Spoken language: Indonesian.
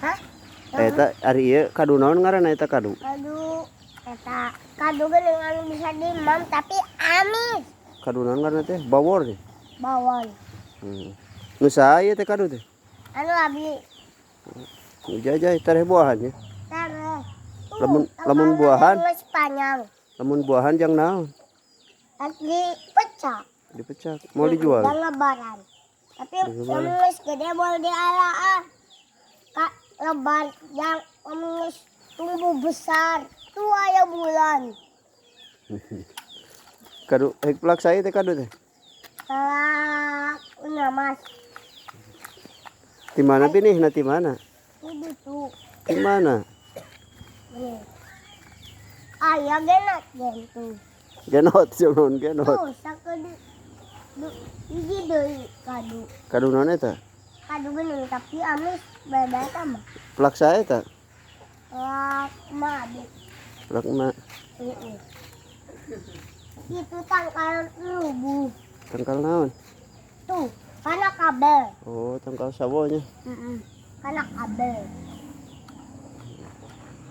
Hah? Eta ari ieu kadu naon ngaranna eta kadu? Kadu geuning anu bisa dimam tapi amis. Kadu naon ngaranna teh? Bawor teh. Bawang. Nu saha ieu teh kadu teh? Anu abi Nu jajah tareh buahan ya. tareh. Lamun buahan, geus panjang. lamun buahan jang naon? Lagi pecah. Dipecah, mau dijual. Dan lebaran. Tapi yang geus gede boleh dialaan. Kak lebar yang geus tumbuh besar. Tuh aya bulan. Kadu hek pelak saya teh kadu teh. Punya mas. Di mana binih? Nah, di mana? Itu tuh. Di mana? Nih. Ayah genat gitu. Genot, jangan genot. Tuh, sakedi. Ini deui kadu. Kadu naon eta? Kadu geuning tapi amis beda sama. Pelak saya eta. Madu. Pelak emak. Itu tangkal rubuh. Tangkal naon? Tuh, karena kabel. Oh, tangkal sawonya. Karena kabel.